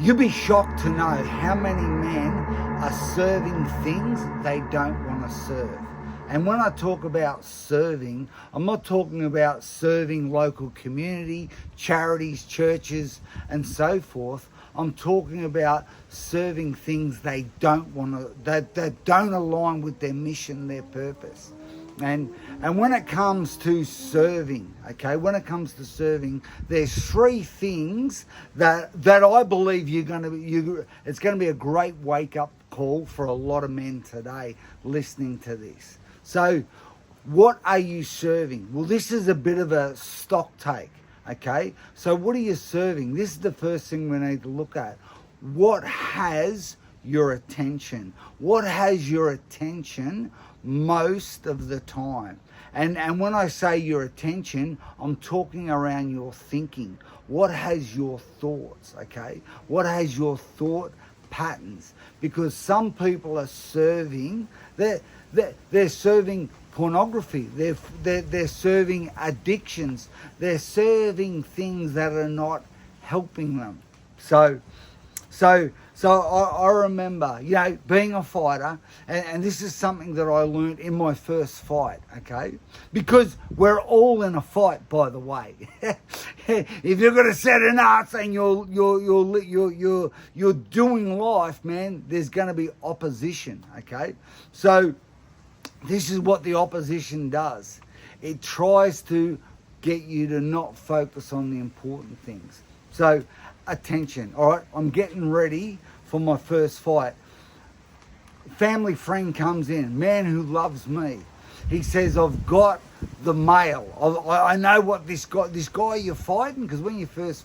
You'll be shocked to know how many men are serving things they don't want to serve. And when I talk about serving, I'm not talking about serving local community, charities, churches, and so forth. I'm talking about serving things they don't want to, that don't align with their mission, their purpose. And when it comes to serving, okay, there's three things that I believe it's going to be a great wake up call for a lot of men today listening to this. So, what are you serving? Well, this is a bit of a stock take, okay? So, what are you serving? This is the first thing we need to look at. What has your attention? What has your attention most of the time? And when I say your attention, I'm talking around your thinking. What has your thoughts, okay? What has your thought patterns? Because some people are serving, they're serving pornography, they're serving addictions, they're serving things that are not helping them. So I remember, being a fighter, and this is something that I learned in my first fight, okay? Because we're all in a fight, by the way. If you're gonna set an arts and you're doing life, man, there's gonna be opposition, okay? So this is what the opposition does. It tries to get you to not focus on the important things. So, attention. All right, I'm getting ready for my first fight. Family friend comes in, man who loves me. He says, I've got the male. I know what this guy you're fighting, because when you first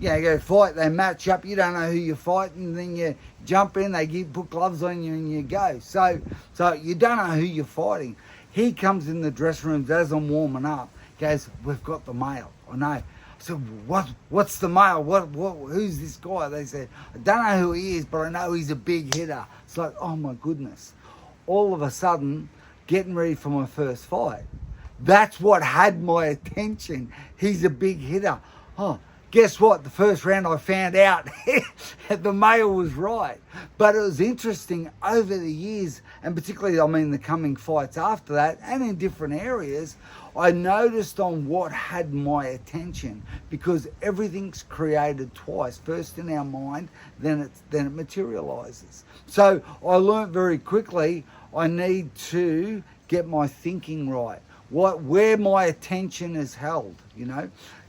go fight, they match up. You don't know who you're fighting. Then you jump in, they put gloves on you and you go. So you don't know who you're fighting. He comes in the dressing room as I'm warming up, goes, we've got the male. I know. I said, what's the male? Who's this guy? They said, I don't know who he is, but I know he's a big hitter. It's like, oh my goodness. All of a sudden, getting ready for my first fight. That's what had my attention. He's a big hitter. Oh, guess what? The first round I found out the male was right. But it was interesting over the years, and particularly, the coming fights after that, and in different areas, I noticed on what had my attention, because everything's created twice. First in our mind, then it materializes. So I learned very quickly I need to get my thinking right. Where my attention is held,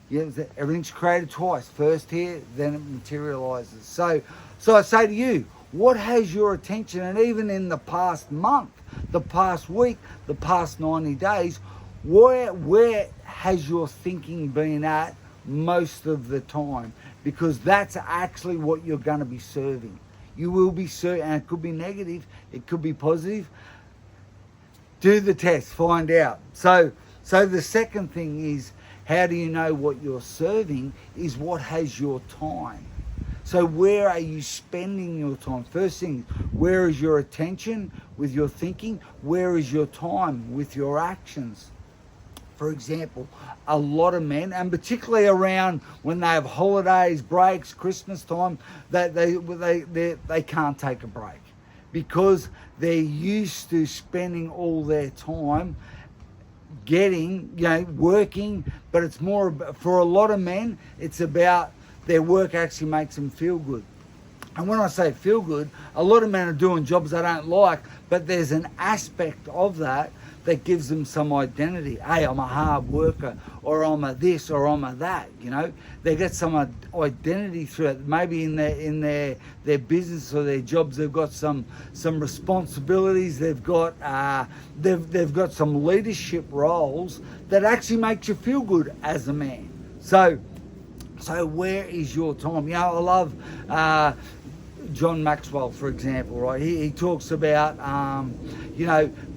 everything's created twice. First here, then it materializes. So I say to you, what has your attention? And even in the past month, the past week, the past 90 days, where has your thinking been at most of the time? Because that's actually what you're going to be serving. You will be serving, and it could be negative, it could be positive. Do the test, find out. So the second thing is, how do you know what you're serving? Is what has your time. So where are you spending your time? First thing, where is your attention with your thinking? Where is your time with your actions? For example, a lot of men, and particularly around when they have holidays, breaks, Christmas time, they can't take a break, because they're used to spending all their time working. But it's more, for a lot of men, it's about their work actually makes them feel good. And when I say feel good, a lot of men are doing jobs they don't like, but there's an aspect of that gives them some identity. Hey, I'm a hard worker, or I'm a this, or I'm a that. They get some identity through it. Maybe in their business or their jobs, they've got some responsibilities. They've got some leadership roles that actually makes you feel good as a man. So where is your time? I love John Maxwell, for example, right? He talks about,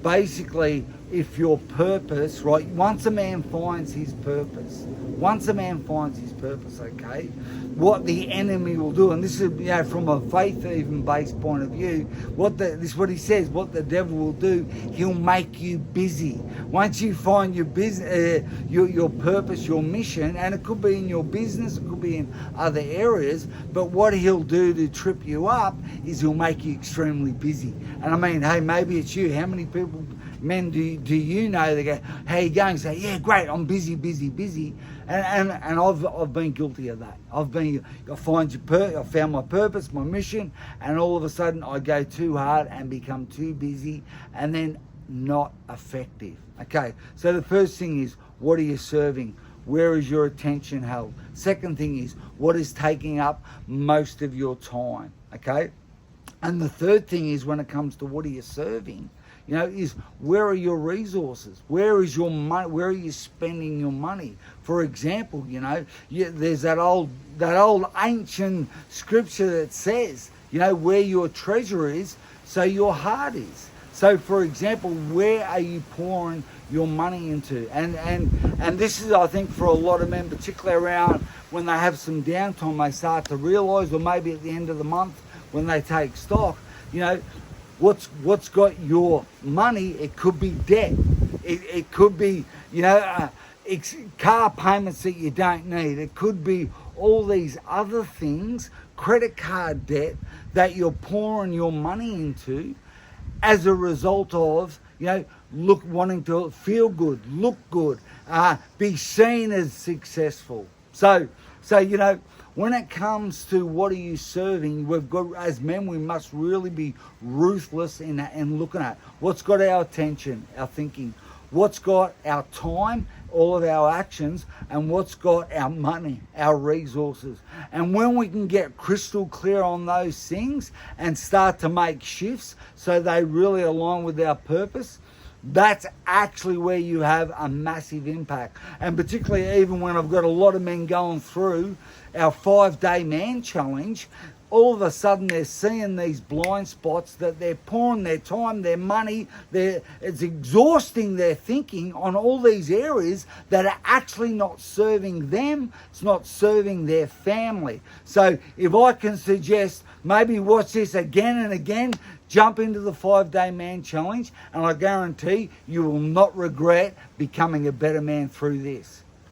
basically, if your purpose, right? Once a man finds his purpose, okay? what the enemy will do. And this is, from a faith even based point of view, this is what he says, what the devil will do, he'll make you busy. Once you find your business, your purpose, your mission, and it could be in your business, it could be in other areas, but what he'll do to trip you up is he'll make you extremely busy. And I mean, hey, maybe it's you. How many people, men, do you know, they go, how you going? Say, yeah, great, I'm busy. And I've been guilty of that. I found my purpose, my mission, and all of a sudden I go too hard and become too busy, and then not effective. Okay, so the first thing is, what are you serving? Where is your attention held? Second thing is, what is taking up most of your time? Okay, and the third thing is, when it comes to what are you serving, is where are your resources? Where is your money? Where are you spending your money? For example, there's that old ancient scripture that says, where your treasure is, so your heart is. So, for example, where are you pouring your money into? And this is, I think, for a lot of men, particularly around when they have some downtime, they start to realise, or maybe at the end of the month when they take stock, what's got your money. It could be debt. It could be, car payments that you don't need. It could be all these other things, credit card debt that you're pouring your money into as a result of, wanting to feel good, look good, be seen as successful. So, when it comes to what are you serving, we've got, as men, we must really be ruthless in looking at what's got our attention, our thinking, what's got our time, all of our actions, and what's got our money, our resources. And when we can get crystal clear on those things and start to make shifts so they really align with our purpose, that's actually where you have a massive impact. And particularly even when I've got a lot of men going through our 5-day man challenge, all of a sudden they're seeing these blind spots that they're pouring their time, their money, it's exhausting their thinking on all these areas that are actually not serving them, it's not serving their family. So if I can suggest, maybe watch this again and again, jump into the 5-day man challenge, and I guarantee you will not regret becoming a better man through this.